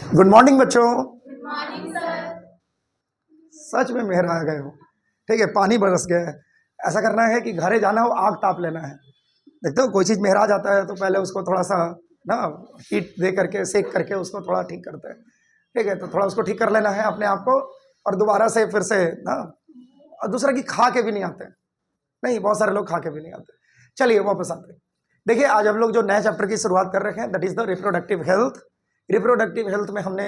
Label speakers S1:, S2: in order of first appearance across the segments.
S1: Good morning बच्चों।
S2: Good morning sir.
S1: सच में मेहर आ गए हो। ठीक है, पानी बरस गया है। ऐसा करना है कि घरे जाना हो, आग ताप लेना है। देखते हो कोई चीज़ मेहरा जाता है तो पहले उसको थोड़ा सा ना हीट दे करके सेक करके उसको थोड़ा ठीक करते हैं। ठीक है, तो थोड़ा उसको ठीक कर लेना है अपने आप को, और दोबारा से फिर से ना। और दूसरा कि खा के भी नहीं आते, नहीं बहुत सारे लोग खा के भी नहीं आते। चलिए वापस आते हैं। देखिए आज हम लोग जो नए चैप्टर की शुरुआत कर रहे हैं, that is the reproductive health. Reproductive health में हमने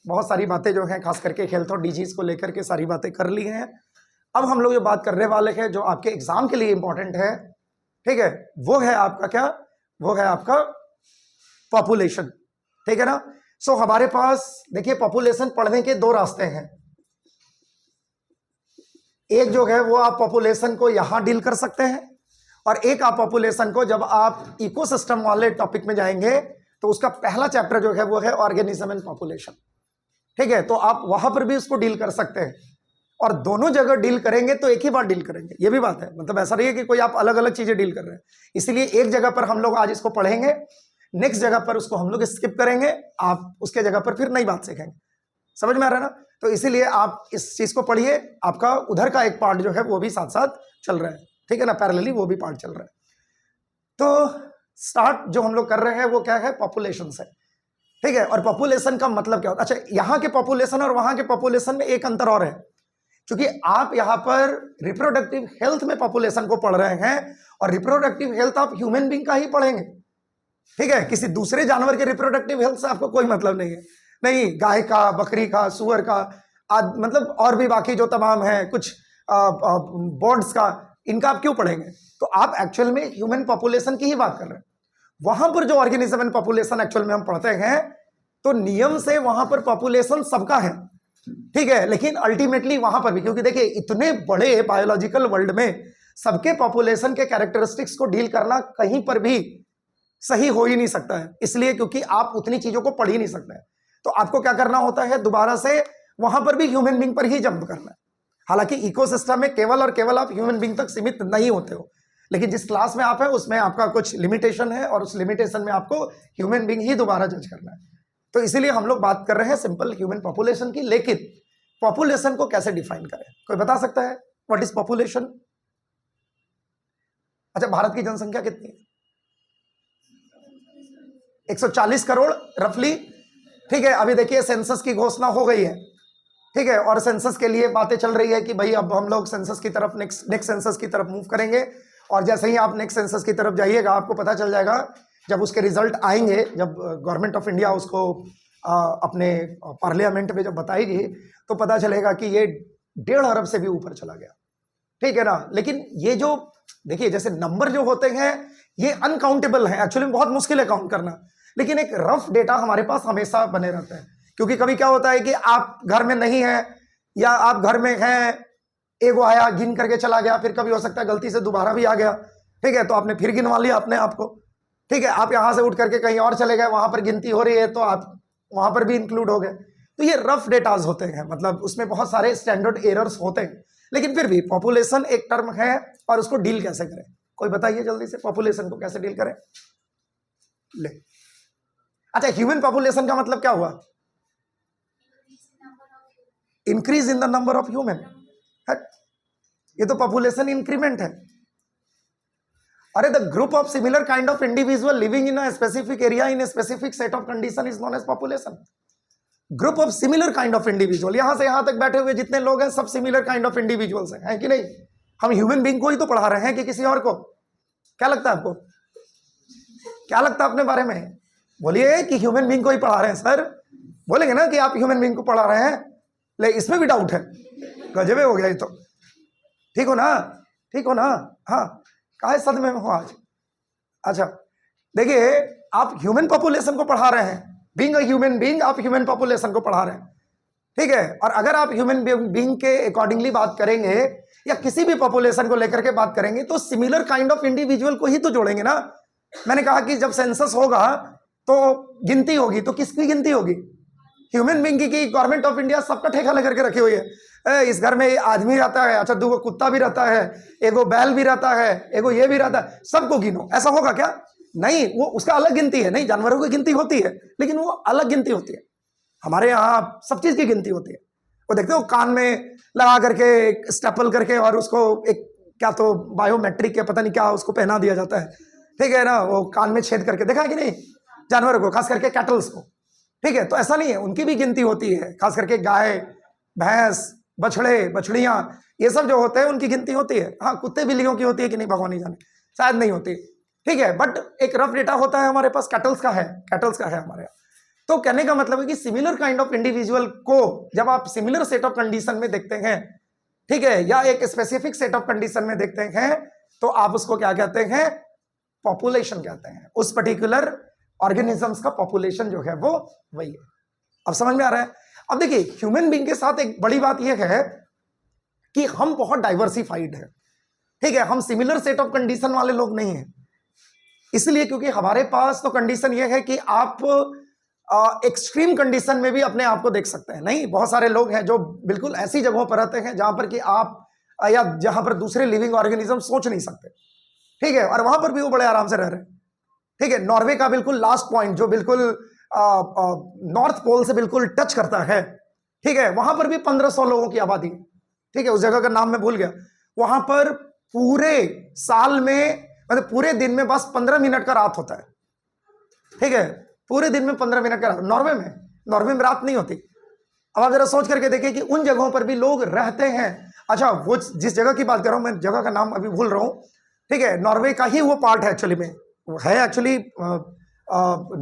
S1: बहुत सारी बातें जो हैं खास करके हेल्थ और डिजीज को लेकर के सारी बातें कर ली हैं। अब हम लोग जो बात करने वाले हैं जो आपके एग्जाम के लिए इंपॉर्टेंट है, ठीक है, वो है आपका क्या, वो है आपका पॉपुलेशन। ठीक है ना। सो हमारे पास देखिए पॉपुलेशन पढ़ने के दो रास्ते हैं। एक जो है वो आप पॉपुलेशन को यहां डील कर सकते हैं, और एक आप पॉपुलेशन को जब आप इकोसिस्टम वाले टॉपिक में जाएंगे तो उसका पहला चैप्टर जो है वो है ऑर्गेनिज्म एंड पॉपुलेशन। ठीक है, तो आप वहां पर भी उसको डील कर सकते हैं, और दोनों जगह डील करेंगे तो एक ही बार डील करेंगे, ये भी बात है। मतलब ऐसा नहीं है कि कोई आप अलग अलग चीजें डील कर रहे हैं। इसलिए एक जगह पर हम लोग आज इसको पढ़ेंगे, नेक्स्ट जगह पर उसको हम लोग स्किप करेंगे, आप उसके जगह पर फिर नई बात सीखेंगे। समझ में आ रहा है ना। तो इसीलिए आप इस चीज को पढ़िए, आपका उधर का एक पार्ट जो है वो भी साथ साथ चल रहा है। ठीक है ना, पैरेलली वो भी पार्ट चल रहा है। तो स्टार्ट जो हम लोग कर रहे हैं वो क्या है, पॉपुलेशन से। ठीक है, और पॉपुलेशन का मतलब क्या होता है। अच्छा, यहां के पॉपुलेशन और वहां के पॉपुलेशन में एक अंतर और है, क्योंकि आप यहां पर रिप्रोडक्टिव हेल्थ में पॉपुलेशन को पढ़ रहे हैं, और रिप्रोडक्टिव हेल्थ आप ह्यूमन बीइंग का ही पढ़ेंगे। ठीक है, किसी दूसरे जानवर के रिप्रोडक्टिव हेल्थ से आपको कोई मतलब नहीं है। नहीं, गाय का, बकरी का, सुअर का, मतलब और भी बाकी जो तमाम है कुछ बर्ड्स का, इनका आप क्यों पढ़ेंगे। तो आप एक्चुअल में ह्यूमन पॉपुलेशन की ही बात कर रहे हैं। वहां पर जो ऑर्गेनिज्म एंड पॉपुलेशन एक्चुअल में हम पढ़ते हैं, तो नियम से वहां पर पॉपुलेशन सबका है। ठीक है, लेकिन अल्टीमेटली वहां पर भी, क्योंकि देखिए इतने बड़े बायोलॉजिकल वर्ल्ड में सबके पॉपुलेशन के कैरेक्टरिस्टिक्स को डील करना कहीं पर भी सही हो ही नहीं सकता है। इसलिए क्योंकि आप उतनी चीजों को पढ़ ही नहीं सकते हैं। तो आपको क्या करना होता है, दोबारा से वहां पर भी ह्यूमन बीइंग पर ही जंप करना है। हालांकि इकोसिस्टम में केवल और केवल आप ह्यूमन बीइंग तक सीमित नहीं होते हो, लेकिन जिस क्लास में आप हैं उसमें आपका कुछ लिमिटेशन है, और उस लिमिटेशन में आपको ह्यूमन बीइंग ही दोबारा जज करना है। तो इसीलिए हम लोग बात कर रहे हैं सिंपल ह्यूमन पॉपुलेशन की। लेकिन पॉपुलेशन को कैसे डिफाइन करें, कोई बता सकता है व्हाट इज पॉपुलेशन। अच्छा, भारत की जनसंख्या कितनी है? 140 करोड़ रफली। ठीक है, अभी देखिए सेंसस की घोषणा हो गई है। ठीक है, और सेंसस के लिए बातें चल रही है कि भाई अब हम लोग सेंसस की तरफ नेक्स्ट सेंसस की तरफ मूव करेंगे। और जैसे ही आप नेक्स्ट सेंसस की तरफ जाइएगा, आपको पता चल जाएगा, जब उसके रिजल्ट आएंगे, जब गवर्नमेंट ऑफ इंडिया उसको अपने पार्लियामेंट में जब बताएगी, तो पता चलेगा कि ये 1.5 अरब से भी ऊपर चला गया। ठीक है ना। लेकिन ये जो देखिए जैसे नंबर जो होते हैं ये अनकाउंटेबल है, एक्चुअली बहुत मुश्किल है काउंट करना, लेकिन एक रफ डेटा हमारे पास हमेशा बने रहते हैं। क्योंकि कभी क्या होता है कि आप घर में नहीं है, या आप घर में हैं, एगो आया गिन करके चला गया, फिर कभी हो सकता है गलती से दोबारा भी आ गया। ठीक है, तो आपने फिर गिनवा लिया अपने आप को। ठीक है, आप यहां से उठ करके कहीं और चले गए, वहां पर गिनती हो रही है तो आप वहां पर भी इंक्लूड हो गए। तो ये रफ डेटाज होते हैं, मतलब उसमें बहुत सारे स्टैंडर्ड एरर्स होते हैं। लेकिन फिर भी पॉपुलेशन एक टर्म है, और उसको डील कैसे करें, कोई बताइए जल्दी से, पॉपुलेशन को कैसे डील करें। ले, अच्छा, ह्यूमन पॉपुलेशन का मतलब क्या हुआ, increase in the number of human. ये तो पॉपुलेशन इंक्रीमेंट है। अरे the group of similar kind of individual living in a specific area in a specific set of condition is known as population. Group of similar kind of individual, यहां से यहां तक बैठे हुए जितने लोग हैं सब सिमिलर काइंड ऑफ इंडिविजुअल्स हैं, है कि नहीं। हम ह्यूमन बीइंग को ही तो पढ़ा रहे हैं कि किसी और को। क्या लगता है आपको, क्या लगता है अपने बारे में, बोलिए कि ह्यूमन बीइंग को ही पढ़ा रहे हैं सर। बोलेंगे ना कि आप ह्यूमन बीइंग को पढ़ा रहे हैं, ले इसमें भी डाउट है, गजबे हो गया ये तो। ठीक हो ना, ठीक हो ना। हाँ, काहे सदमे में हो आज। अच्छा देखिए, आप ह्यूमन पॉपुलेशन को पढ़ा रहे हैं, बीइंग अ ह्यूमन बीइंग आप ह्यूमन पॉपुलेशन को पढ़ा रहे हैं। ठीक है, और अगर आप ह्यूमन बीइंग के अकॉर्डिंगली बात करेंगे, या किसी भी पॉपुलेशन को लेकर के बात करेंगे, तो सिमिलर काइंड ऑफ इंडिविजुअल को ही तो जोड़ेंगे ना। मैंने कहा कि जब सेंसस होगा तो गिनती होगी, तो किसकी गिनती होगी, ह्यूमन बीइंग की। गवर्नमेंट ऑफ इंडिया सबका ठेका लेकर के रखी हुई है। इस घर में आदमी रहता है, अच्छा 2 कुत्ता भी रहता है, एगो बैल भी रहता है, एगो ये भी रहता है, सबको गिनो। ऐसा होगा क्या, नहीं, वो उसका अलग गिनती है। नहीं, जानवरों की गिनती होती है, लेकिन वो अलग गिनती होती है। हमारे यहाँ सब चीज की गिनती होती है। वो देखते हो कान में लगा करके स्टेपल करके और उसको एक क्या तो बायोमेट्रिक या पता नहीं क्या उसको पहना दिया जाता है, ठीक है ना, वो कान में छेद करके, देखा है कि नहीं जानवरों को, खास करके कैटल्स को, ठीक है। तो ऐसा नहीं है, उनकी भी गिनती होती है, खास करके गाय भैंस बछड़े बछड़ियां ये सब जो होते हैं उनकी गिनती होती है। हाँ, कुत्ते बिल्लियों की होती है कि नहीं भगवान नहीं जाने, शायद नहीं होती, ठीक है, बट एक रफ डेटा होता है हमारे पास, कैटल्स का है हमारे यहाँ। तो कहने का मतलब है कि सिमिलर काइंड ऑफ इंडिविजुअल को जब आप सिमिलर सेट ऑफ कंडीशन में देखते हैं, ठीक है, या एक स्पेसिफिक सेट ऑफ कंडीशन में देखते हैं, तो आप उसको क्या कहते हैं, पॉपुलेशन कहते हैं। उस पर्टिकुलर ऑर्गेनिजम्स का पॉपुलेशन जो है वो वही है। अब समझ में आ रहा है? अब देखिए, ह्यूमन बीइंग के साथ एक बड़ी बात यह है कि हम बहुत डाइवर्सिफाइड है, ठीक है, हम सिमिलर सेट ऑफ कंडीशन वाले लोग नहीं हैं। इसलिए क्योंकि हमारे पास तो कंडीशन यह है कि आप एक्सट्रीम कंडीशन में भी अपने आप को देख सकते हैं। नहीं, बहुत सारे लोग हैं जो बिल्कुल ऐसी जगहों पर रहते हैं जहां पर कि आप या जहां पर दूसरे लिविंग ऑर्गेनिज्म सोच नहीं सकते, ठीक है, और वहां पर भी वो बड़े आराम से रह रहे हैं, ठीक है। नॉर्वे का बिल्कुल लास्ट पॉइंट जो बिल्कुल नॉर्थ पोल से बिल्कुल टच करता है, ठीक है, वहां पर भी 1500 लोगों की आबादी है, ठीक है, उस जगह का नाम मैं भूल गया। वहां पर पूरे साल में मतलब पूरे दिन में बस 15 मिनट का रात होता है, ठीक है, पूरे दिन में 15 मिनट का रात। नॉर्वे में रात नहीं होती। अब आप जरा सोच करके देखिए कि उन जगहों पर भी लोग रहते हैं। अच्छा, वो जिस जगह की बात कर रहा हूं मैं, जगह का नाम अभी भूल रहा हूं, ठीक है, नॉर्वे का ही वो पार्ट है एक्चुअली में, है एक्चुअली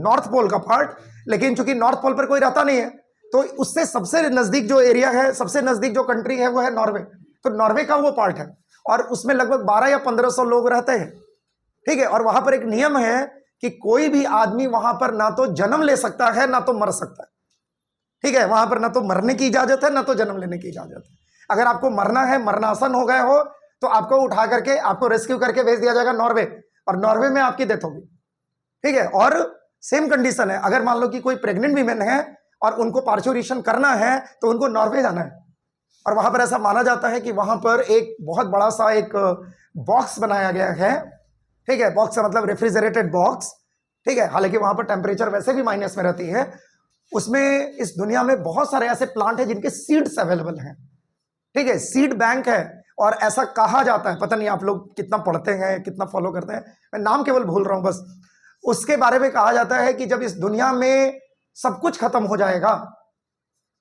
S1: नॉर्थ पोल का पार्ट, लेकिन चूंकि नॉर्थ पोल पर कोई रहता नहीं है तो उससे सबसे नजदीक जो एरिया है, सबसे नजदीक जो कंट्री है वो है नॉर्वे। तो नॉर्वे का वो पार्ट है और उसमें लगभग 12 या 1500 लोग रहते हैं, ठीक है। और वहां पर एक नियम है कि कोई भी आदमी वहां पर ना तो जन्म ले सकता है ना तो मर सकता है, ठीक है, वहां पर ना तो मरने की इजाजत है ना तो जन्म लेने की इजाजत है। अगर आपको मरना है, मरनासन हो गए हो, तो आपको उठा करके आपको रेस्क्यू करके भेज दिया जाएगा नॉर्वे, और नॉर्वे में आपकी डेथ होगी, ठीक है। और सेम कंडीशन है, अगर मान लो कि कोई प्रेग्नेंट वीमेन है और उनको पार्चुरेशन करना है तो उनको नॉर्वे जाना है, और वहां पर ऐसा माना जाता है कि वहां पर एक बहुत बड़ा सा एक बॉक्स बनाया गया है, ठीक है, बॉक्स मतलब रेफ्रिजरेटेड बॉक्स, ठीक है, हालांकि वहां पर टेम्परेचर वैसे भी माइनस में रहती है। उसमें इस दुनिया में बहुत सारे ऐसे प्लांट हैं जिनके सीड्स अवेलेबल हैं, ठीक है, सीड बैंक है। और ऐसा कहा जाता है, पता नहीं आप लोग कितना पढ़ते हैं, कितना फॉलो करते हैं, मैं नाम केवल भूल रहा हूं बस, उसके बारे में कहा जाता है कि जब इस दुनिया में सब कुछ खत्म हो जाएगा,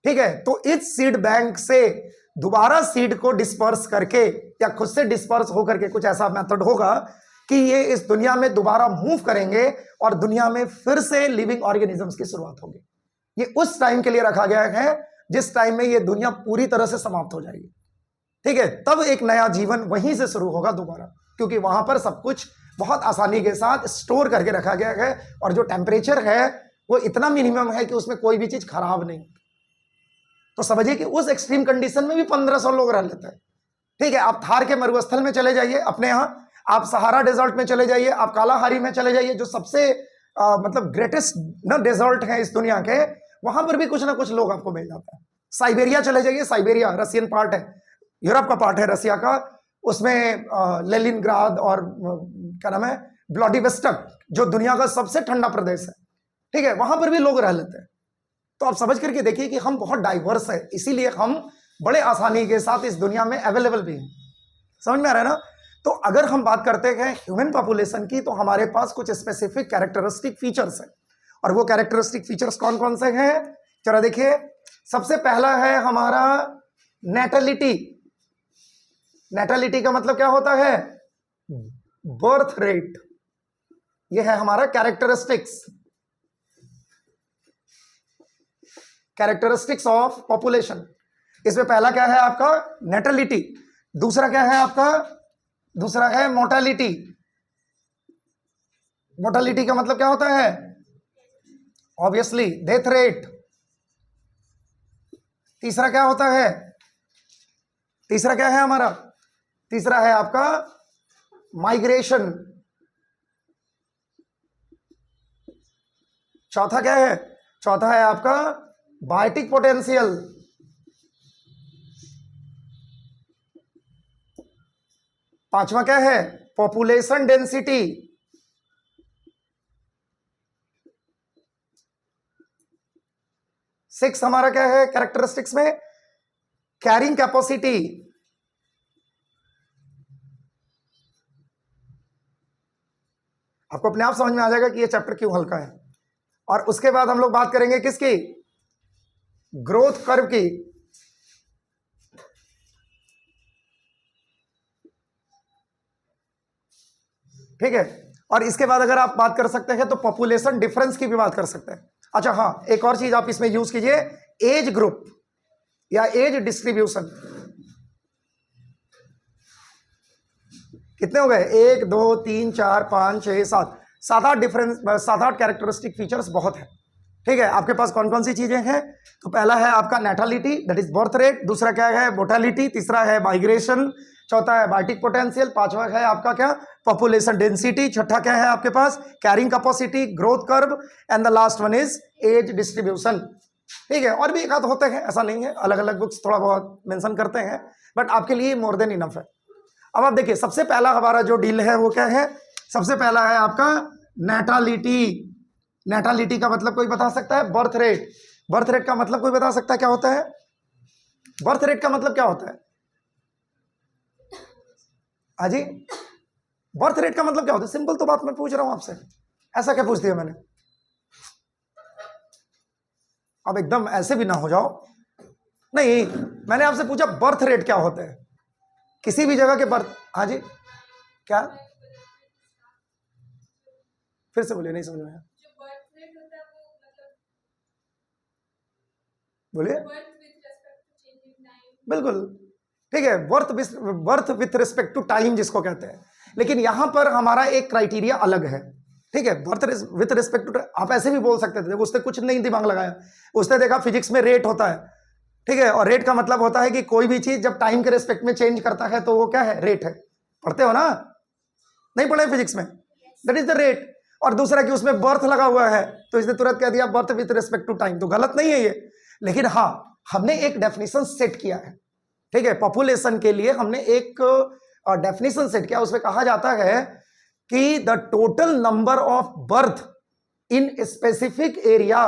S1: ठीक है, तो इस सीड बैंक से दोबारा सीड को डिस्पर्स करके या खुद से डिस्पर्स होकर के कुछ ऐसा मेथड होगा कि ये इस दुनिया में दोबारा मूव करेंगे और दुनिया में फिर से लिविंग ऑर्गेनिजम्स की शुरुआत होगी। ये उस टाइम के लिए रखा गया है जिस टाइम में ये दुनिया पूरी तरह से समाप्त हो जाएगी, ठीक है, तब एक नया जीवन वहीं से शुरू होगा दोबारा, क्योंकि वहां पर सब कुछ बहुत आसानी के साथ स्टोर करके रखा गया है और जो टेम्परेचर है वो इतना मिनिमम है कि उसमें कोई भी चीज खराब नहीं। तो समझिए कि उस एक्सट्रीम कंडीशन में भी 1500 लोग रह लेते हैं, ठीक है। आप थार के मरुस्थल में चले जाइए अपने यहाँ, आप सहारा डेजर्ट में चले जाइए, आप कालाहारी में चले जाइए, जो सबसे मतलब ग्रेटेस्ट ना डेजर्ट है इस दुनिया के, वहां पर भी कुछ ना कुछ लोग आपको मिल जाता है। साइबेरिया चले जाइए, साइबेरिया रशियन पार्ट है, यूरोप का पार्ट है रसिया का, उसमें लेनिनग्राद और क्या नाम है व्लादिवोस्टोक, जो दुनिया का सबसे ठंडा प्रदेश है, ठीक है, वहां पर भी लोग रह लेते हैं। तो आप समझ करके देखिए कि हम बहुत डाइवर्स है, इसीलिए हम बड़े आसानी के साथ इस दुनिया में अवेलेबल भी हैं। समझ में आ रहा है ना? तो अगर हम बात करते हैं ह्यूमन पॉपुलेशन की, तो हमारे पास कुछ स्पेसिफिक कैरेक्टरिस्टिक फीचर्स हैं, और वो कैरेक्टरिस्टिक फीचर्स कौन कौन से हैं जरा देखिए। सबसे पहला है हमारा नेटलिटी। नेटलिटी का मतलब क्या होता है? Birth rate. ये है हमारा कैरेक्टरिस्टिक्स ऑफ पॉपुलेशन। इसमें पहला क्या है आपका? नेटलिटी। दूसरा क्या है आपका? दूसरा है मोर्टेलिटी। मोर्टेलिटी का मतलब क्या होता है? Obviously death rate. तीसरा क्या होता है? तीसरा क्या है हमारा? तीसरा है आपका माइग्रेशन। चौथा क्या है? चौथा है आपका बायोटिक पोटेंशियल। पांचवा क्या है? Population density. 6 हमारा क्या है कैरेक्टरिस्टिक्स में? Carrying capacity. आपको अपने आप समझ में आ जाएगा कि ये चैप्टर क्यों हल्का है। और उसके बाद हम लोग बात करेंगे किसकी? ग्रोथ कर्व की। ठीक है, और इसके बाद अगर आप बात कर सकते हैं तो पॉपुलेशन डिफरेंस की भी बात कर सकते हैं। अच्छा हाँ, एक और चीज आप इसमें यूज कीजिए, एज ग्रुप या एज डिस्ट्रीब्यूशन। कितने हो गए? 1 2 3 4 5 6 7 7-8 डिफरेंस, 7-8 कैरेक्टरिस्टिक फीचर्स बहुत है। ठीक है, आपके पास कौन कौन सी चीजें हैं? तो पहला है आपका नेटालिटी, दैट इज बर्थ रेट। दूसरा क्या है? मोर्टेलिटी। तीसरा है माइग्रेशन। चौथा है बायोटिक पोटेंशियल। पांचवा है आपका क्या? Population density. छठा क्या है आपके पास? Carrying capacity, growth curve, and the last one is age distribution. ठीक है, और भी एक आध होते हैं, ऐसा नहीं है, अलग अलग बुक्स थोड़ा बहुत मेंशन करते हैं, बट आपके लिए मोर देन इनफ है। अब आप देखिए, सबसे पहला हमारा जो डील है वो क्या है? सबसे पहला है आपका नेटालिटी। नेटालिटी का मतलब कोई बता सकता है? Birth rate. बर्थ रेट का मतलब कोई बता सकता है क्या होता है? बर्थ रेट का मतलब क्या होता है? हाजी, बर्थ रेट का मतलब क्या होता है? सिंपल तो बात मैं पूछ रहा हूं आपसे, ऐसा क्या पूछ दिया मैंने? अब एकदम ऐसे भी ना हो जाओ। नहीं, मैंने आपसे पूछा बर्थ रेट क्या होता है, किसी भी जगह के बर्थ। हाँ जी, क्या? फिर से बोलिए, नहीं समझ में आया। बोलिए। बिल्कुल ठीक है, birth with respect to time जिसको कहते हैं, लेकिन यहां पर हमारा एक क्राइटेरिया अलग है। ठीक है, वर्थ विथ रिस्पेक्ट टू, आप ऐसे भी बोल सकते थे, उसने कुछ नहीं दिमाग लगाया, उसने देखा फिजिक्स में रेट होता है। ठीक है, और रेट का मतलब होता है कि कोई भी चीज जब टाइम के रिस्पेक्ट में चेंज करता है तो वो क्या है? रेट है। पढ़ते हो ना? नहीं पढ़े फिजिक्स में? That is the rate. और दूसरा कि उसमें बर्थ लगा हुआ है, तो इसने तुरंत कह दिया birth with respect to time, तो गलत नहीं है ये। लेकिन हाँ, हमने एक डेफिनेशन सेट किया है। ठीक है, पॉपुलेशन के लिए हमने एक डेफिनेशन सेट किया, उसमें कहा जाता है कि the total number of birth in specific area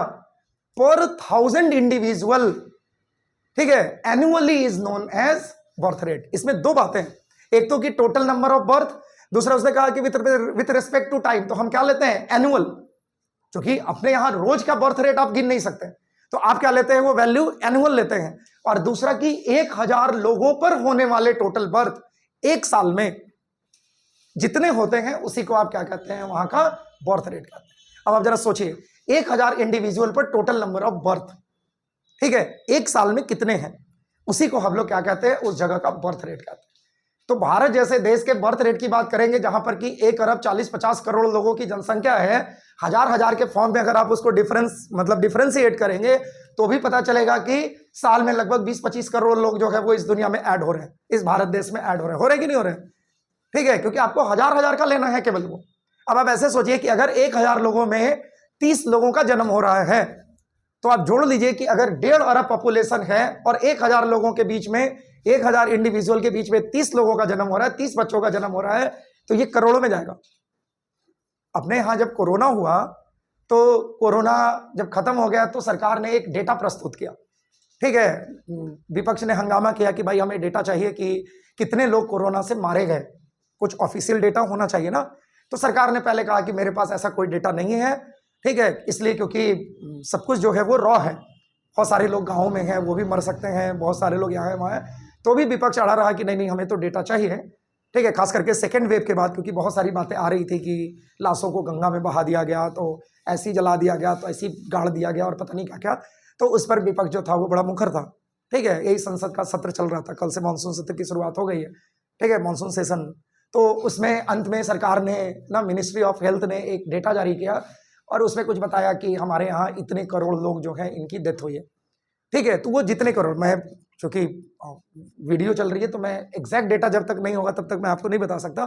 S1: पर 1000 इंडिविजुअल, ठीक है, annually is known as birth rate. इसमें दो बातें हैं, एक तो कि टोटल नंबर ऑफ बर्थ, दूसरा उसने कहा कि विथ रिस्पेक्ट टू टाइम, तो हम क्या लेते हैं? एनुअल। क्योंकि अपने यहां रोज का बर्थ रेट आप गिन नहीं सकते, तो आप क्या लेते हैं? वो वैल्यू एनुअल लेते हैं। और दूसरा कि 1000 लोगों पर होने वाले टोटल बर्थ एक साल में जितने होते हैं उसी को आप क्या कहते हैं? वहां का बर्थ रेट कहते हैं। अब आप जरा सोचिए, 1000 इंडिविजुअल पर टोटल नंबर ऑफ बर्थ, ठीक है, एक साल में कितने हैं, उसी को हम लोग क्या कहते हैं? उस जगह का बर्थ रेट कहते हैं। तो भारत जैसे देश के बर्थ रेट की बात करेंगे, जहां पर कि 1 अरब 40-50 करोड़ लोगों की जनसंख्या है, हजार के फॉर्म में अगर आप उसको डिफरेंशिएट करेंगे तो भी पता चलेगा कि साल में लगभग 20-25 करोड़ लोग जो है वो इस दुनिया में ऐड हो रहे हैं, इस भारत देश में ऐड हो रहे हैं कि नहीं हो रहे? ठीक है, क्योंकि आपको हजार का लेना है केवल वो। अब आप ऐसे सोचिए कि अगर 1000 लोगों में 30 लोगों का जन्म हो रहा है, तो आप जोड़ लीजिए कि अगर 1.5 अरब पॉपुलेशन है और 1000 लोगों के बीच में, 1000 इंडिविजुअल के बीच में 30 लोगों का जन्म हो रहा है, 30 बच्चों का जन्म हो रहा है, तो ये करोड़ों में जाएगा। अपने यहां जब कोरोना हुआ, तो कोरोना जब खत्म हो गया तो सरकार ने एक डेटा प्रस्तुत किया। ठीक है, विपक्ष ने हंगामा किया कि भाई हमें डेटा चाहिए कि कितने लोग कोरोना से मारे गए, कुछ ऑफिशियल डेटा होना चाहिए ना। तो सरकार ने पहले कहा कि मेरे पास ऐसा कोई डेटा नहीं है, ठीक है, इसलिए क्योंकि सब कुछ जो है वो रॉ है, बहुत सारे लोग गाँव में हैं वो भी मर सकते हैं, बहुत सारे लोग यहाँ है वहाँ है, तो भी विपक्ष अड़ा रहा कि नहीं हमें तो डेटा चाहिए। ठीक है, खास करके सेकेंड वेव के बाद, क्योंकि बहुत सारी बातें आ रही थी कि लाशों को गंगा में बहा दिया गया, तो ऐसी जला दिया गया, तो ऐसी गाड़ दिया गया और पता नहीं क्या क्या, तो उस पर विपक्ष जो था वो बड़ा मुखर था। ठीक है, यही संसद का सत्र चल रहा था, कल से मानसून सत्र की शुरुआत हो गई है। ठीक है, मानसून सेशन, तो उसमें अंत में सरकार ने ना, मिनिस्ट्री ऑफ हेल्थ ने एक डेटा जारी किया और उसमें कुछ बताया कि हमारे यहाँ इतने करोड़ लोग जो हैं इनकी डेथ हुई है। ठीक है, तो वो जितने करोड़, मैं चूंकि वीडियो चल रही है तो मैं एग्जैक्ट डेटा जब तक नहीं होगा तब तक मैं आपको नहीं बता सकता,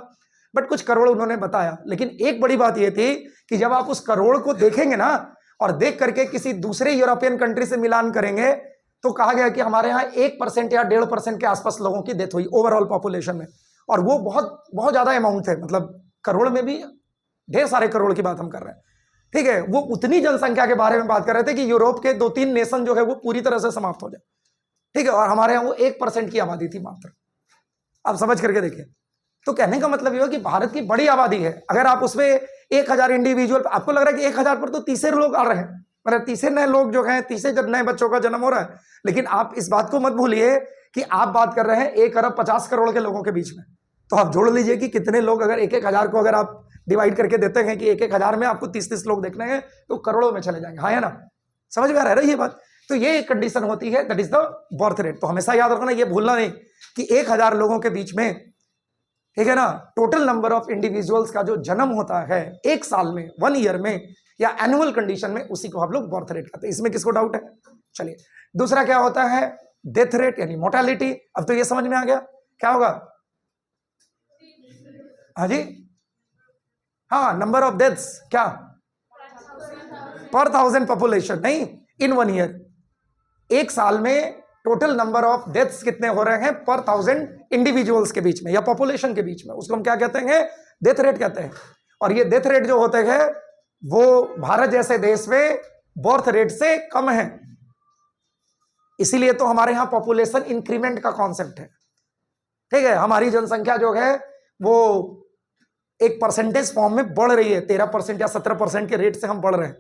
S1: बट कुछ करोड़ उन्होंने बताया। लेकिन एक बड़ी बात ये थी कि जब आप उस करोड़ को देखेंगे ना, और देख करके किसी दूसरे यूरोपियन कंट्री से मिलान करेंगे, तो कहा गया कि हमारे यहाँ 1% या 1.5% के आसपास लोगों की डेथ हुई ओवरऑल पॉपुलेशन में, और वो बहुत बहुत ज्यादा अमाउंट थे, मतलब करोड़ में भी ढेर सारे करोड़ की बात हम कर रहे हैं। ठीक है, वो उतनी जनसंख्या के बारे में बात कर रहे थे कि यूरोप के 2-3 नेशन जो है वो पूरी तरह से समाप्त हो जाए। ठीक है, और हमारे यहाँ वो 1% की आबादी थी मात्र। आप समझ करके देखिए। तो कहने का मतलब ये है कि भारत की बड़ी आबादी है। अगर आप उसमें 1000 इंडिविजुअल, आपको लग रहा है कि 1000 पर तो 30 लोग आ रहे हैं, मतलब 30 नए लोग जो हैं, 30 नए बच्चों का जन्म हो रहा है। लेकिन आप इस बात को मत भूलिए कि आप बात कर रहे हैं 1 अरब 50 करोड़ के लोगों के बीच में। तो आप जोड़ लीजिए कि कितने लोग, अगर 1-1000 को अगर आप डिवाइड करके देते हैं कि 1-1000 में आपको 30 लोग देखने हैं, तो करोड़ों में चले जाएंगे। हाँ, है ना? समझ में आ रहा है ये बात? तो ये एक कंडीशन होती है, that is the birth rate. तो हमेशा याद रखना, ये भूलना नहीं कि 1000 लोगों के बीच में, ठीक है ना, टोटल नंबर ऑफ इंडिविजुअल्स का जो जन्म होता है एक साल में, 1 ईयर में, या एनुअल कंडीशन में, उसी को हम लोग बर्थ रेट कहते हैं। इसमें किसको डाउट है? चलिए, दूसरा क्या होता है? डेथ रेट यानी मोर्टेलिटी। अब तो ये समझ में आ गया क्या होगा? हाँ जी, हाँ, नंबर ऑफ डेथ्स क्या पर 1000 पॉपुलेशन, नहीं, इन 1 ईयर। एक साल में टोटल नंबर ऑफ डेथ्स कितने हो रहे हैं पर 1000 इंडिविजुअल्स के बीच में या पॉपुलेशन के बीच में, उसको हम क्या कहते हैं? डेथ रेट कहते हैं। और ये डेथ रेट जो होते हैं वो भारत जैसे देश में बर्थ रेट से कम है। इसीलिए तो हमारे यहां पॉपुलेशन इंक्रीमेंट का कॉन्सेप्ट है। ठीक है, हमारी जनसंख्या जो है वो एक परसेंटेज फॉर्म में बढ़ रही है, 13% या 17% के रेट से हम बढ़ रहे हैं।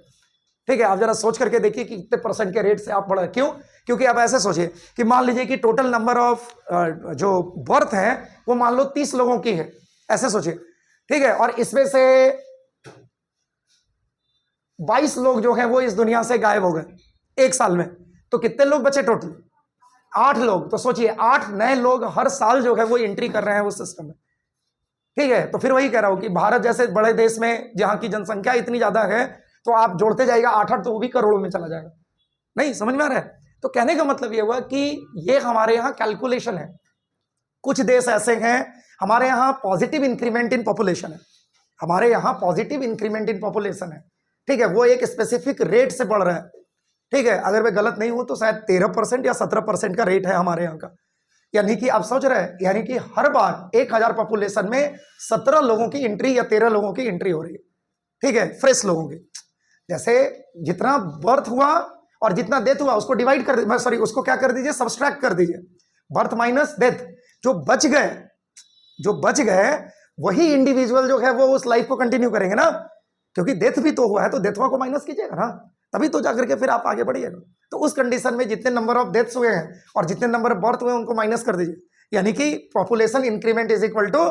S1: ठीक है, आप जरा सोच करके देखिए कि कितने परसेंट के रेट से आप बढ़ रहे हैं। क्यों? क्योंकि आप ऐसे सोचिए कि मान लीजिए कि टोटल नंबर ऑफ जो बर्थ है वो मान लो 30 लोगों की है, ऐसे सोचिए। ठीक है, और इसमें से 22 लोग जो हैं वो इस दुनिया से गायब हो गए एक साल में, तो कितने लोग बचे टोटल? 8 लोग। तो सोचिए 8 नए लोग हर साल जो है वो एंट्री कर रहे हैं उस सिस्टम में। ठीक है, तो फिर वही कह रहा हूं कि भारत जैसे बड़े देश में जहां की जनसंख्या इतनी ज्यादा है, तो आप जोड़ते जाएगा 8-8 तो वो भी करोड़ों में चला जाएगा। नहीं समझ में आ रहा है? तो कहने का मतलब ये हुआ कि ये हमारे यहाँ कैलकुलेशन है। कुछ देश ऐसे हैं, हमारे यहाँ पॉजिटिव इंक्रीमेंट इन पॉपुलेशन है, हमारे यहाँ पॉजिटिव इंक्रीमेंट इन पॉपुलेशन है। ठीक है, वो एक स्पेसिफिक रेट से बढ़ रहा है। ठीक है, अगर मैं गलत नहीं हूं तो शायद 13% या 17% का रेट है हमारे यहाँ का। यानी कि आप सोच रहे हैं, यानी कि हर बार 1000 पॉपुलेशन में 17 लोगों की एंट्री या 13 लोगों की एंट्री हो रही है। ठीक है, फ्रेश लोगों की। जैसे जितना बर्थ हुआ और जितना डेथ हुआ उसको डिवाइड कर दीजिए, सॉरी उसको क्या कर दीजिए, सब्सट्रैक्ट कर दीजिए, बर्थ माइनस डेथ। जो बच गए वही इंडिविजुअल जो है वो उस लाइफ को कंटिन्यू करेंगे ना, क्योंकि डेथ भी तो हुआ है, तो डेथवा को माइनस कीजिएगा ना, तभी तो जाकर के फिर आप आगे बढ़िएगा। तो उस कंडीशन में जितने नंबर ऑफ डेथ्स हुए हैं और जितने नंबर ऑफ बर्थ हुए हैं उनको माइनस कर दीजिए, यानी कि population increment is equal to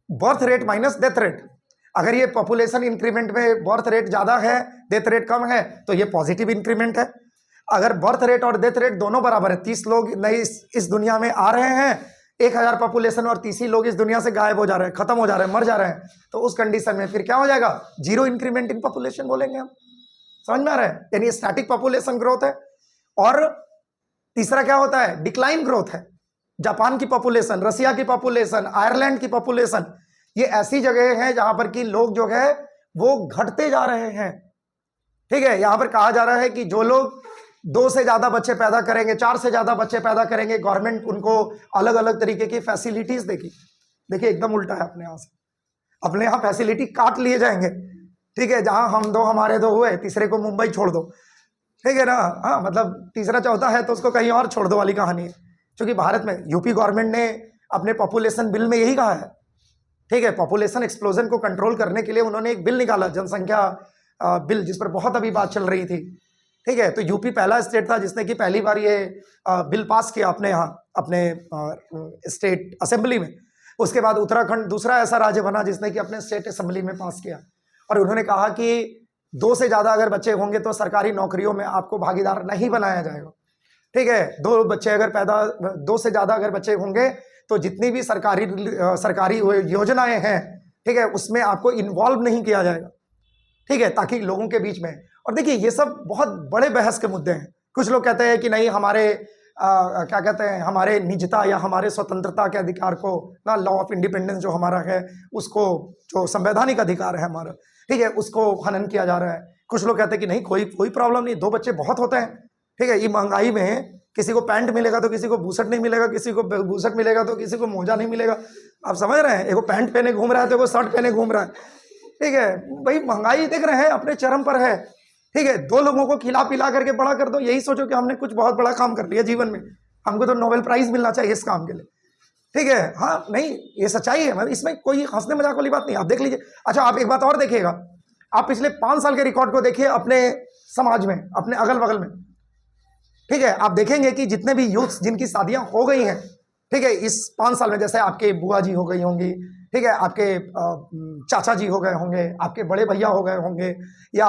S1: birth rate minus death rate. अगर ये पॉपुलेशन इंक्रीमेंट में बर्थ रेट ज्यादा है, डेथ रेट कम है, तो ये पॉजिटिव इंक्रीमेंट है। अगर बर्थ रेट और डेथ रेट दोनों बराबर है, 30 लोग नए इस दुनिया में आ रहे हैं, 1000 पॉपुलेशन और 30 लोग इस दुनिया से गायब हो जा रहे हैं, खत्म हो जा रहे हैं, मर जा रहे हैं, तो उस कंडीशन में फिर क्या हो जाएगा? जीरो इंक्रीमेंट इन पॉपुलेशन बोलेंगे हम। समझ में आ रहा है? यानी स्टैटिक पॉपुलेशन ग्रोथ है। और तीसरा क्या होता है? डिक्लाइन ग्रोथ है। जापान की पॉपुलेशन, रसिया की पॉपुलेशन, आयरलैंड की पॉपुलेशन, ये ऐसी जगह है जहां पर कि लोग जो है वो घटते जा रहे हैं। ठीक है, यहां पर कहा जा रहा है कि जो लोग 2 से ज्यादा बच्चे पैदा करेंगे, 4 से ज्यादा बच्चे पैदा करेंगे, गवर्नमेंट उनको अलग अलग तरीके की फैसिलिटीज देगी। देखिए एकदम उल्टा है अपने यहां से, अपने यहां फैसिलिटी काट लिए जाएंगे। ठीक है, जहां हम 2 हमारे 2 हुए, तीसरे को मुंबई छोड़ दो। ठीक है ना? हाँ, मतलब तीसरा चौथा है तो उसको कहीं और छोड़ दो वाली कहानी है। क्योंकि भारत में यूपी गवर्नमेंट ने अपने पॉपुलेशन बिल में यही कहा है। ठीक है, पॉपुलेशन एक्सप्लोजन को कंट्रोल करने के लिए उन्होंने एक बिल निकाला, जनसंख्या बिल, जिस पर बहुत अभी बात चल रही थी। ठीक है, तो यूपी पहला स्टेट था जिसने कि पहली बार ये बिल पास किया अपने यहाँ, अपने स्टेट असेंबली में। उसके बाद उत्तराखंड दूसरा ऐसा राज्य बना जिसने कि अपने स्टेट असेंबली में पास किया। और उन्होंने कहा कि 2 से ज्यादा अगर बच्चे होंगे तो सरकारी नौकरियों में आपको भागीदार नहीं बनाया जाएगा। ठीक है, 2 से ज्यादा अगर बच्चे होंगे तो जितनी भी सरकारी योजनाएं हैं, ठीक है, उसमें आपको इन्वॉल्व नहीं किया जाएगा। ठीक है, ताकि लोगों के बीच में, और देखिए ये सब बहुत बड़े बहस के मुद्दे हैं। कुछ लोग कहते हैं कि नहीं, हमारे क्या कहते हैं, हमारे निजता या हमारे स्वतंत्रता के अधिकार को ना, लॉ ऑफ इंडिपेंडेंस जो हमारा है उसको, जो संवैधानिक अधिकार है हमारा, ठीक है, उसको हनन किया जा रहा है। कुछ लोग कहते हैं कि नहीं, कोई प्रॉब्लम नहीं, 2 बच्चे बहुत होते हैं। ठीक है, ये महंगाई में किसी को पैंट मिलेगा तो किसी को बूशर्ट नहीं मिलेगा, किसी को बूशर्ट मिलेगा तो किसी को मोजा नहीं मिलेगा। आप समझ रहे हैं? एगो पैंट पहने घूम रहा है तो एगो शर्ट पहने घूम रहा है। ठीक है भाई, महंगाई देख रहे हैं अपने चरम पर है। ठीक है, 2 लोगों को खिला पिला करके बड़ा कर दो, यही सोचो कि हमने कुछ बहुत बड़ा काम कर लिया जीवन में, हमको तो नोबेल प्राइज मिलना चाहिए इस काम के लिए। ठीक है, हाँ नहीं, ये सच्चाई है, मतलब इसमें कोई हंसने मजाक वाली बात नहीं। आप देख लीजिए। अच्छा, आप एक बात और देखिएगा, आप पिछले 5 साल के रिकॉर्ड को देखिए अपने समाज में, अपने अगल बगल में। ठीक है, आप देखेंगे कि जितने भी यूथ्स जिनकी शादियां हो गई हैं, ठीक है, इस 5 साल में, जैसे आपके बुआ जी हो गई होंगी, ठीक है, आपके चाचा जी हो गए होंगे, आपके बड़े भैया हो गए होंगे, या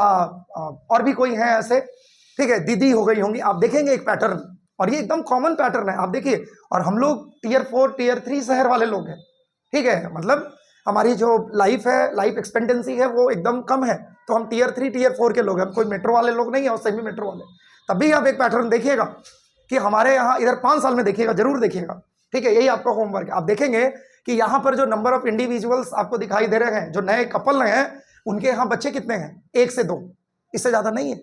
S1: और भी कोई है ऐसे, ठीक है, दीदी हो गई होंगी। आप देखेंगे एक पैटर्न, और ये एकदम कॉमन पैटर्न है, आप देखिए। और हम लोग टियर 4 टियर 3 शहर वाले लोग हैं। ठीक है, मतलब हमारी जो लाइफ है, लाइफ एक्सपेक्टेंसी है, वो एकदम कम है, तो हम टियर 3 टियर 4 के लोग हैं, कोई मेट्रो वाले लोग नहीं है और सेमी मेट्रो वाले। तब भी आप एक पैटर्न देखिएगा कि हमारे यहाँ इधर 5 साल में देखिएगा, जरूर देखिएगा। ठीक है, यही आपका होमवर्क है। आप देखेंगे कि यहाँ पर जो नंबर ऑफ इंडिविजुअल्स आपको दिखाई दे रहे हैं, जो नए कपल हैं, उनके यहाँ बच्चे कितने हैं? 1 से 2, इससे ज्यादा नहीं है।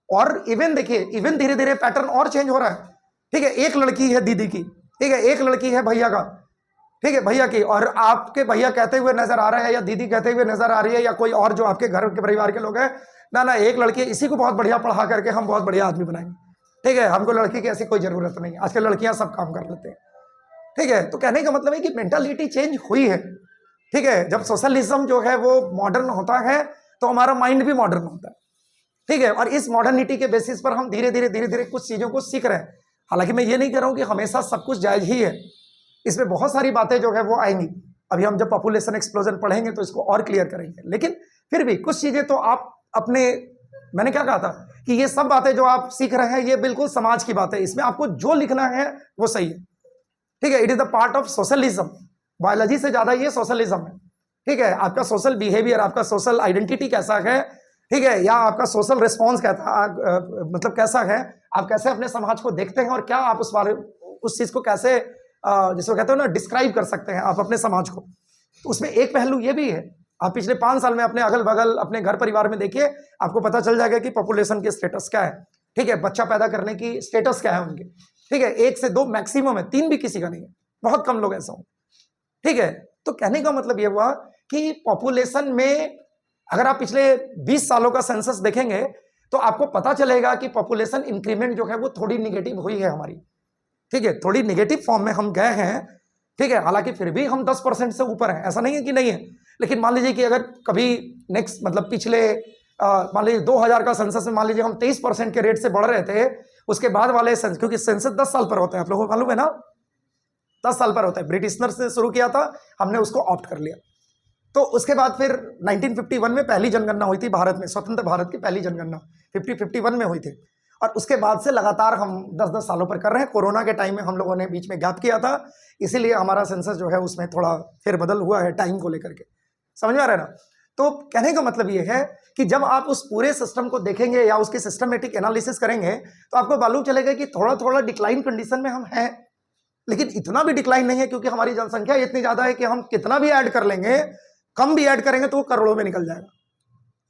S1: और इवन देखिए, इवन धीरे धीरे पैटर्न और चेंज हो रहा है। ठीक है, एक लड़की है दीदी की, ठीक है, एक लड़की है भैया का, ठीक है, भैया की, और आपके भैया कहते हुए नजर आ रहा है, या दीदी कहते हुए नजर आ रही है, या कोई और जो आपके घर के परिवार के लोग हैं, ना ना, एक लड़की, इसी को बहुत बढ़िया पढ़ा करके हम बहुत बढ़िया आदमी बनाएंगे। ठीक है, हमको लड़की की ऐसी कोई जरूरत नहीं है, आजकल लड़कियां सब काम कर लेते हैं। ठीक है, तो कहने का मतलब है कि मेंटालिटी चेंज हुई है। ठीक है, जब सोशलिज्म जो है वो मॉडर्न होता है, तो हमारा माइंड भी मॉडर्न होता है। ठीक है, और इस मॉडर्निटी के बेसिस पर हम धीरे धीरे कुछ चीजों को सीख रहे हैं। हालांकि मैं ये नहीं कह रहा हूं कि हमेशा सब कुछ जायज ही है, इसमें बहुत सारी बातें जो है वो आएंगी। अभी हम जब पॉपुलेशन एक्सप्लोजन पढ़ेंगे तो इसको और क्लियर करेंगे, लेकिन फिर भी कुछ चीजें तो आप अपने, मैंने क्या कहा था कि ये सब बातें जो आप सीख रहे हैं, ये बिल्कुल समाज की बात है, इसमें आपको जो लिखना है वो सही है। ठीक है, it is the part of socialism. Biology से ज्यादा ये सोशलिज्म है। ठीक है, आपका सोशल बिहेवियर, आपका सोशल आइडेंटिटी कैसा है, ठीक है, या आपका सोशल रिस्पॉन्स कैसा, मतलब कैसा है, आप कैसे अपने समाज को देखते हैं, और क्या आप उस चीज को कैसे, जिसको कहते हो ना, डिस्क्राइब कर सकते हैं आप अपने समाज को। तो उसमें एक पहलू ये भी है। आप पिछले 5 साल में अपने अगल बगल, अपने घर परिवार में देखिए, आपको पता चल जाएगा कि पॉपुलेशन की स्टेटस क्या है। ठीक है, बच्चा पैदा करने की स्टेटस क्या है उनकी। ठीक है, 1 से 2 मैक्सिमम है, 3 भी किसी का नहीं है, बहुत कम लोग ऐसा हो। ठीक है, तो कहने का मतलब यह हुआ कि पॉपुलेशन में अगर आप पिछले 20 सालों का सेंसस देखेंगे, तो आपको पता चलेगा कि पॉपुलेशन इंक्रीमेंट जो है वो थोड़ी निगेटिव हुई है हमारी। ठीक है, थोड़ी निगेटिव फॉर्म में हम गए हैं। ठीक है, हालांकि फिर भी हम 10% से ऊपर हैं, ऐसा नहीं है कि नहीं है। लेकिन मान लीजिए कि अगर कभी नेक्स्ट, मतलब पिछले मान लीजिए 2000 का सेंसस में मान लीजिए हम 23% के रेट से बढ़ रहे थे, उसके बाद वाले सेंसस, क्योंकि सेंसस 10 साल पर होता है, आप लोगों को मालूम है ना, 10 साल पर होता है। ब्रिटिशर्स ने शुरू किया था, हमने उसको ऑप्ट कर लिया। तो उसके बाद फिर 1951 में पहली जनगणना हुई थी भारत में, स्वतंत्र भारत की पहली जनगणना 51 में हुई थी। और उसके बाद से लगातार हम 10-10 सालों पर कर रहे हैं। कोरोना के टाइम में हम लोगों ने बीच में गैप किया था, इसीलिए हमारा सेंसस जो है उसमें थोड़ा फेरबदल हुआ है टाइम को लेकर के। समझ में आ रहा है ना? तो कहने का मतलब ये है कि जब आप उस पूरे सिस्टम को देखेंगे या उसकी सिस्टमेटिक एनालिसिस करेंगे, तो आपको मालूम चलेगा कि थोड़ा थोड़ा डिक्लाइन कंडीशन में हम हैं, लेकिन इतना भी डिक्लाइन नहीं है, क्योंकि हमारी जनसंख्या इतनी ज्यादा है कि हम कितना भी ऐड कर लेंगे, कम भी ऐड करेंगे तो वो करोड़ों में निकल जाएगा।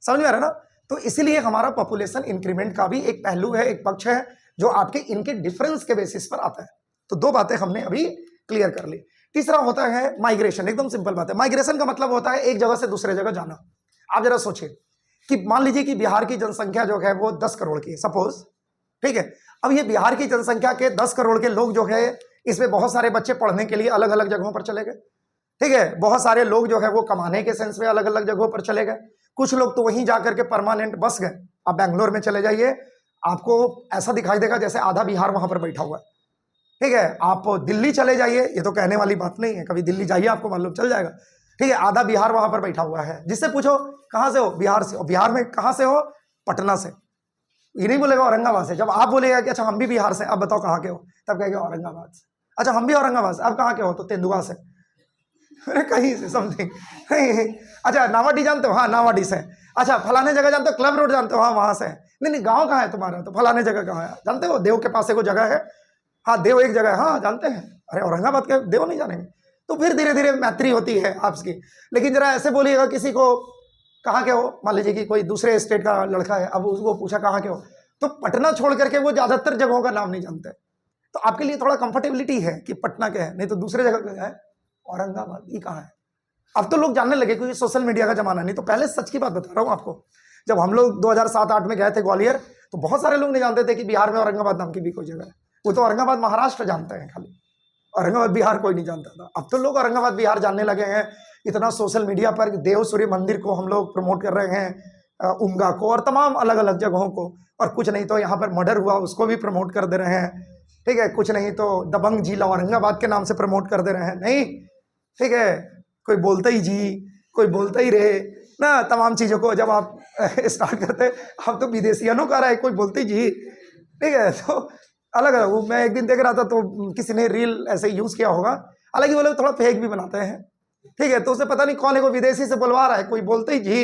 S1: समझ में आ रहा है ना? तो इसीलिए हमारा पॉपुलेशन इंक्रीमेंट का भी एक पहलू है, एक पक्ष है, जो आपके इनके डिफरेंस के बेसिस पर आता है। तो 2 बातें हमने अभी क्लियर कर ली। तीसरा होता है माइग्रेशन। एकदम सिंपल बात है। माइग्रेशन का मतलब होता है एक जगह से दूसरे जगह जाना। आप जरा सोचिए कि मान लीजिए कि बिहार की जनसंख्या जो है वो 10 करोड़ की है, सपोज। ठीक है, अब ये बिहार की जनसंख्या के 10 करोड़ के लोग जो है, इसमें बहुत सारे बच्चे पढ़ने के लिए अलग अलग जगहों पर चले गए। ठीक है, बहुत सारे लोग जो है वो कमाने के सेंस में अलग अलग जगहों पर चले गए। कुछ लोग तो वहीं जाकर के परमानेंट बस गए। आप बैंगलोर में चले जाइए, आपको ऐसा दिखाई देगा जैसे आधा बिहार वहां पर बैठा हुआ है। ठीक है, आप दिल्ली चले जाइए, ये तो कहने वाली बात नहीं है, कभी दिल्ली जाइए आपको मालूम चल जाएगा। ठीक है, आधा बिहार वहां पर बैठा हुआ है। जिससे पूछो कहां से हो, बिहार से। बिहार में कहां से हो? पटना से। ये नहीं बोलेगा औरंगाबाद से। जब आप बोलेगा कि अच्छा हम भी बिहार से, अब बताओ कहां के हो, तब कहेगा औरंगाबाद से। अच्छा हम भी औरंगाबाद से, अब कहां के हो? तो तेंदुआ से, कहीं से समथिंग। अच्छा नावाडी जानते हो? हाँ नावाडी से। अच्छा फलाने जगह जानते हो? क्लब रोड जानते हो? हाँ वहां से। नहीं गांव कहाँ है तुम्हारा? तो फलाने जगह कहाँ है? जानते हो? देव के पास एक जगह है। हाँ देव एक जगह है, हाँ जानते हैं। अरे औरंगाबाद के देव नहीं जानेंगे? तो फिर धीरे धीरे मैत्री होती है आपकी। लेकिन जरा ऐसे बोलिएगा किसी को, कहाँ के हो? मान लीजिए कि कोई दूसरे स्टेट का लड़का है, अब उसको पूछा कहाँ के हो, तो पटना छोड़ करके वो ज्यादातर जगहों का नाम नहीं जानते। तो आपके लिए थोड़ा कंफर्टेबिलिटी है कि पटना के है, नहीं तो दूसरे जगह है औरंगाबाद, ये कहाँ है? अब तो लोग जानने लगे क्योंकि सोशल मीडिया का जमाना, नहीं तो पहले सच की बात बता रहा हूँ आपको। जब हम लोग 2007-8 में गए थे ग्वालियर, तो बहुत सारे लोग नहीं जानते थे कि बिहार में औरंगाबाद नाम की भी कोई जगह है। वो तो औरंगाबाद महाराष्ट्र जानते हैं खाली, औरंगाबाद बिहार कोई नहीं जानता था। अब तो लोग औरंगाबाद बिहार जानने लगे हैं। इतना सोशल मीडिया पर देव सूर्य मंदिर को हम लोग प्रमोट कर रहे हैं, उमगा को और तमाम अलग अलग जगहों को, और कुछ नहीं तो यहाँ पर मर्डर हुआ उसको भी प्रमोट कर दे रहे हैं, ठीक है। कुछ नहीं तो दबंग जिला औरंगाबाद के नाम से प्रमोट कर दे रहे हैं, नहीं, ठीक है। कोई बोलता ही जी, कोई बोलता ही रहे ना, तमाम चीज़ों को जब आप स्टार्ट करते, अब तो विदेशियनों का रहा है, कोई बोलते ही जी, ठीक है। तो अलग अलग, वो मैं एक दिन देख रहा था तो किसी ने रील ऐसे यूज़ किया होगा, हालांकि वो लोग थोड़ा फेक भी बनाते हैं, ठीक है। तो उसे पता नहीं कौन है, वो विदेशी से बुलवा रहा है, कोई बोलते ही जी,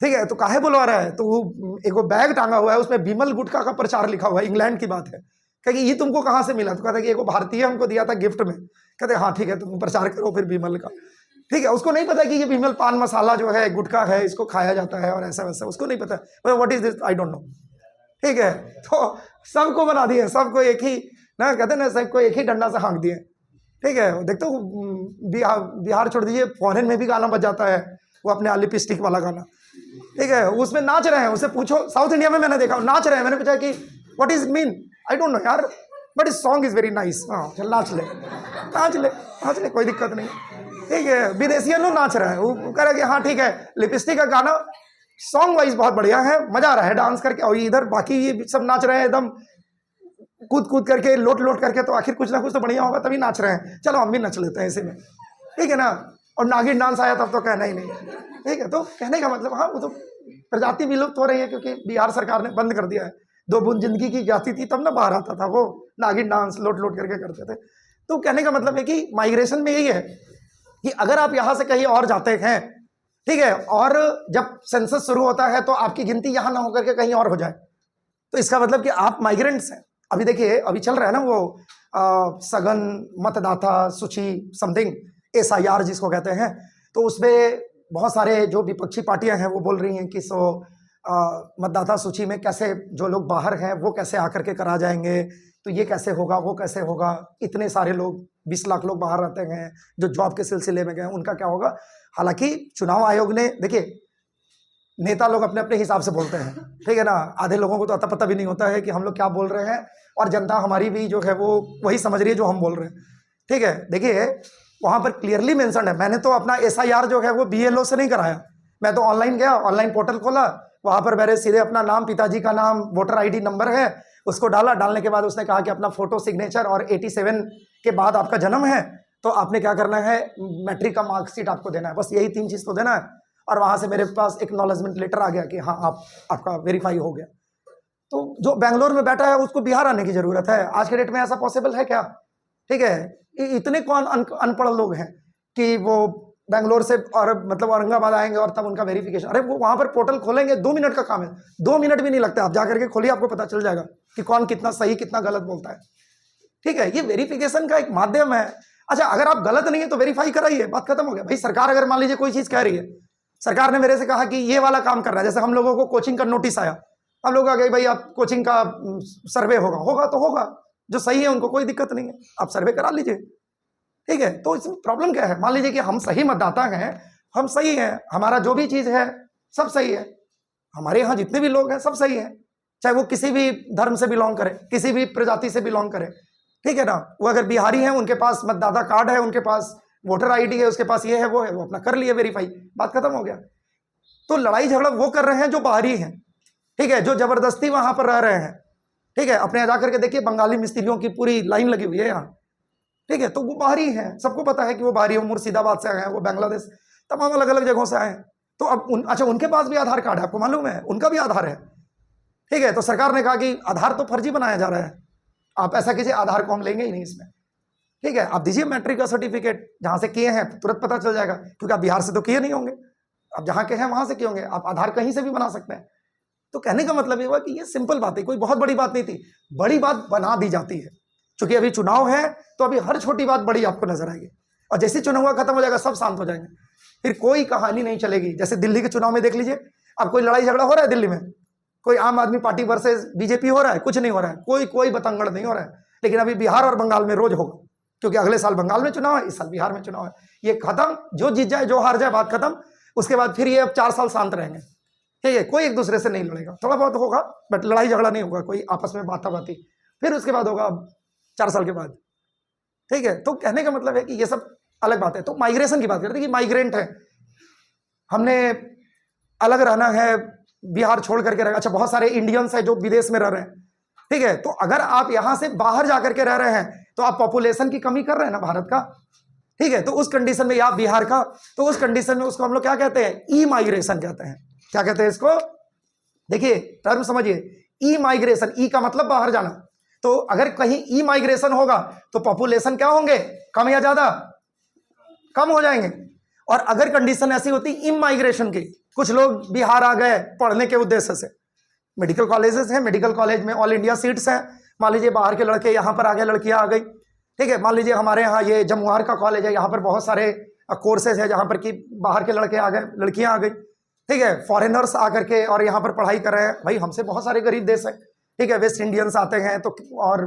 S1: ठीक है। तो काहे बुलवा रहा है, तो वो एक बैग टांगा हुआ है, उसमें बिमल गुटखा का प्रचार लिखा हुआ है, इंग्लैंड की बात है। कहे ये तुमको कहाँ से मिला, तो कहता है कि एक भारतीय हमको दिया था गिफ्ट में। कहते हाँ ठीक है, तुम प्रचार करो फिर बिमल का, ठीक है। उसको नहीं पता कि ये बिमल पान मसाला जो है, गुटखा है, इसको खाया जाता है और ऐसा वैसा, उसको नहीं पता, what is this, I don't know, ठीक है। तो सबको बना दिए, सबको एक ही ना, कहते ना, सबको एक ही डंडा से हाँक दिए, ठीक है। देखते हो बिहार छोड़ दीजिए, फॉरेन में भी गाना बज जाता है, वो अपने लिपस्टिक वाला गाना, ठीक है, उसमें नाच रहे हैं। उसे पूछो, साउथ इंडिया में मैंने देखा नाच रहे हैं, मैंने पूछा कि what is mean, I don't know यार, बट इस सॉन्ग इज वेरी नाइस, हाँ चल नाच ले, नाच ले, नाच ले, कोई दिक्कत नहीं, ठीक है। विदेशियन लोग नाच रहे हैं, वो कह रहे हैं कि हाँ ठीक है, लिपस्टिक का गाना सॉन्ग वाइज बहुत बढ़िया है, मजा आ रहा है डांस करके, और इधर बाकी ये सब नाच रहे हैं एकदम कूद कूद करके, लोट लोट करके, तो आखिर कुछ ना कुछ तो बढ़िया होगा तभी नाच रहे हैं, चलो हम भी नच लेते हैं ऐसे में, ठीक है ना। और नागिन डांस आया तब तो कहना ही नहीं, ठीक है। तो कहने का मतलब, हाँ वो तो प्रजाति विलुप्त हो रही है, क्योंकि बिहार सरकार ने बंद कर दिया है। 2 बूंद जिंदगी की जाती थी तब ना बाहर आता था वो नागिन डांस, लोट लोट करके करते थे। तो कहने का मतलब है कि माइग्रेशन में यही है कि अगर आप यहाँ से कहीं और जाते हैं, ठीक है, और जब सेंसस शुरू होता है तो आपकी गिनती यहाँ ना होकर के कहीं और हो जाए, तो इसका मतलब कि आप माइग्रेंट्स हैं। अभी देखिए, अभी चल रहा है ना वो सघन मतदाता सूची समथिंग, SIR जिसको कहते हैं, तो उसमें बहुत सारे जो विपक्षी पार्टियां हैं वो बोल रही हैं कि मतदाता सूची में कैसे जो लोग बाहर हैं वो कैसे आकर के करा जाएंगे, तो ये कैसे होगा, वो कैसे होगा, इतने सारे लोग 20 लाख लोग बाहर रहते हैं जो जॉब के सिलसिले में गए, उनका क्या होगा। हालांकि चुनाव आयोग ने, देखिए नेता लोग अपने अपने हिसाब से बोलते हैं, ठीक है ना, आधे लोगों को तो अता पता भी नहीं होता है कि हम लोग क्या बोल रहे हैं, और जनता हमारी भी जो है वो वही समझ रही है जो हम बोल रहे हैं, ठीक है। देखिए वहां पर क्लियरली मेंशन है, मैंने तो अपना SIR जो है वो BLO से नहीं कराया, मैं तो ऑनलाइन गया, ऑनलाइन पोर्टल खोला, वहां पर मेरे सीधे अपना नाम, पिताजी का नाम, वोटर ID नंबर है, उसको डाला, डालने के बाद उसने कहा कि अपना फोटो, सिग्नेचर और 87 के बाद आपका जन्म है, तो आपने क्या करना है, मैट्रिक का मार्कशीट आपको देना है, बस यही 3 चीज तो देना है। और वहां से मेरे पास एक्नॉलेजमेंट लेटर आ गया कि हाँ आपका वेरीफाई हो गया। तो जो बेंगलोर में बैठा है उसको बिहार आने की जरूरत है, आज के डेट में ऐसा पॉसिबल है क्या, ठीक है। इतने कौन अनपढ़ लोग हैं कि वो बेंगलोर से और मतलब औरंगाबाद आएंगे और तब उनका वेरिफिकेशन, अरे वो वहां पर पोर्टल खोलेंगे, 2 मिनट का काम है, 2 मिनट भी नहीं लगता, आप जाकर के खोलिए, आपको पता चल जाएगा कि कौन कितना सही कितना गलत बोलता है, ठीक है। ये वेरिफिकेशन का एक माध्यम है। अच्छा, अगर आप गलत नहीं है तो वेरीफाई कराइए, बात खत्म हो गया। भाई सरकार अगर मान लीजिए कोई चीज कह रही है, सरकार ने मेरे से कहा कि ये वाला काम करना है, जैसे हम लोगों को कोचिंग का नोटिस आया, हम लोग आ गए भाई आप कोचिंग का सर्वे होगा तो होगा, जो सही है उनको कोई दिक्कत नहीं है, आप सर्वे करा लीजिए, ठीक है। तो इसमें प्रॉब्लम क्या है, मान लीजिए कि हम सही मतदाता हैं, हम सही हैं, हमारा जो भी चीज है सब सही है, हमारे यहाँ जितने भी लोग हैं सब सही है, चाहे वो किसी भी धर्म से बिलोंग करे, किसी भी प्रजाति से बिलोंग करे, ठीक है ना। वो अगर बिहारी हैं, उनके पास मतदाता कार्ड है, उनके पास वोटर ID है, उसके पास ये है वो है, वो अपना कर लिए वेरीफाई, बात खत्म हो गया। तो लड़ाई झगड़ा वो कर रहे हैं जो बाहरी हैं, ठीक है, जो जबरदस्ती वहां पर रह रहे हैं, ठीक है। अपने जा करके देखिए, बंगाली मिस्त्रियों की पूरी लाइन लगी हुई है यहाँ, ठीक है। तो वो बाहरी हैं, सबको पता है कि वो बाहरी है, मुर्शिदाबाद से आए हैं, वो बांग्लादेश, तमाम अलग अलग जगहों से आए हैं। तो अब अच्छा, उनके पास भी आधार कार्ड है, आपको मालूम है, उनका भी आधार है, ठीक है। तो सरकार ने कहा कि आधार तो फर्जी बनाया जा रहा है, आप ऐसा कीजिए, आधार को हम लेंगे ही नहीं इसमें, ठीक है। आप दीजिए मैट्रिक का सर्टिफिकेट, जहां से किए हैं तुरंत पता चल जाएगा, क्योंकि आप बिहार से तो किए नहीं होंगे, आप जहां के हैं वहां से किए होंगे, आप आधार कहीं से भी बना सकते हैं। तो कहने का मतलब ये हुआ कि ये सिंपल बात है, कोई बहुत बड़ी बात नहीं थी, बड़ी बात बना दी जाती है। क्योंकि अभी चुनाव है तो अभी हर छोटी बात बड़ी आपको नजर आएगी, और जैसे चुनाव खत्म हो जाएगा सब शांत हो जाएंगे, फिर कोई कहानी नहीं चलेगी। जैसे दिल्ली के चुनाव में देख लीजिए, अब कोई लड़ाई झगड़ा हो रहा है दिल्ली में, कोई आम आदमी पार्टी वर्सेस BJP हो रहा है, कुछ नहीं हो रहा है, कोई बतंगड़ नहीं हो रहा है, लेकिन अभी बिहार और बंगाल में रोज होगा, क्योंकि अगले साल बंगाल में चुनाव है, इस साल बिहार में चुनाव है, ये खत्म, जो जीत जाए जो हार जाए बात खत्म। उसके बाद फिर ये अब 4 साल शांत रहेंगे, ठीक है, कोई एक दूसरे से नहीं लड़ेगा, थोड़ा बहुत होगा बट लड़ाई झगड़ा नहीं होगा, कोई आपस में बाताबाती, फिर उसके बाद होगा 4 साल के बाद, ठीक है। तो कहने का मतलब है कि ये सब अलग बात है। तो माइग्रेशन की बात करते हैं कि माइग्रेंट है, हमने अलग रहना है, बिहार छोड़ करके रह, अच्छा बहुत सारे इंडियंस है जो विदेश में रह रहे हैं, ठीक है। तो अगर आप यहां से बाहर जाकर के रह रहे हैं तो आप पॉपुलेशन की कमी कर रहे हैं ना भारत का, ठीक है। तो उस कंडीशन में, या बिहार का, तो उस कंडीशन में उसको हम लोग क्या कहते हैं, ई माइग्रेशन कहते हैं। क्या कहते हैं इसको, देखिए टर्म समझिए, ई माइग्रेशन, ई का मतलब बाहर जाना। तो अगर कहीं ई माइग्रेशन होगा तो पॉपुलेशन क्या होंगे, कम या ज्यादा, कम हो जाएंगे। और अगर कंडीशन ऐसी होती इम माइग्रेशन की, कुछ लोग बिहार आ गए पढ़ने के उद्देश्य से, मेडिकल कॉलेजेस हैं, मेडिकल कॉलेज में ऑल इंडिया सीट्स हैं, मान लीजिए बाहर के लड़के यहाँ पर आ गए, लड़कियां आ गई, ठीक है। मान लीजिए हमारे यहाँ ये जमुआर का कॉलेज है, यहाँ पर बहुत सारे कोर्सेज है जहाँ पर कि बाहर के लड़के आ गए, लड़कियां आ गई, ठीक है। फॉरेनर्स आकर के और यहाँ पर पढ़ाई कर रहे हैं, भाई हमसे बहुत सारे गरीब देश है, ठीक है, वेस्ट इंडियंस आते हैं, तो और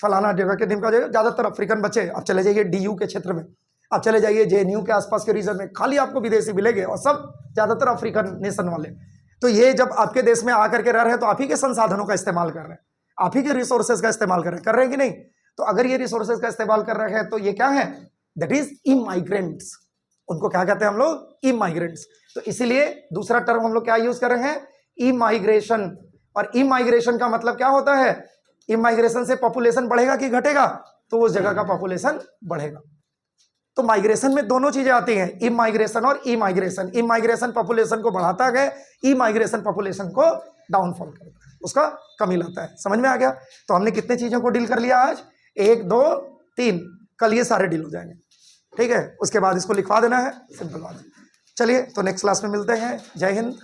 S1: फलाना जगह के का ज्यादातर अफ्रीकन बच्चे। आप चले जाइए DU के क्षेत्र में, आप चले जाइए JNU के आसपास के रीजन में, खाली आपको विदेशी मिलेंगे और सब ज्यादातर अफ्रीकन नेशन वाले। तो ये जब आपके देश में आकर के रह रहे हैं तो आप ही के संसाधनों का इस्तेमाल कर रहे हैं, आप ही के रिसोर्सेज का इस्तेमाल कर रहे हैं कि नहीं। तो अगर ये रिसोर्सेज का इस्तेमाल कर रहे हैं तो ये क्या है, दैट इज इमाइग्रेंट्स। उनको क्या कहते हैं हम लोग, इमाइग्रेंट्स। तो इसीलिए दूसरा टर्म हम लोग क्या यूज कर रहे हैं, इमाइग्रेशन। और इमाइग्रेशन का मतलब क्या होता है, इमाइग्रेशन से पॉपुलेशन बढ़ेगा कि घटेगा, तो उस जगह का पॉपुलेशन बढ़ेगा। तो माइग्रेशन में दोनों चीजें आती हैं, इमाइग्रेशन और इमाइग्रेशन। इमाइग्रेशन पॉपुलेशन को बढ़ाता है, इमाइग्रेशन पॉपुलेशन को डाउनफॉल करता है, उसका कमी लाता है। समझ में आ गया। तो हमने कितने चीजों को डील कर लिया आज, 1 2 3, कल ये सारे डील हो जाएंगे, ठीक है। उसके बाद इसको लिखवा देना है, सिंपल बात। चलिए तो नेक्स्ट क्लास में मिलते हैं। जय हिंद।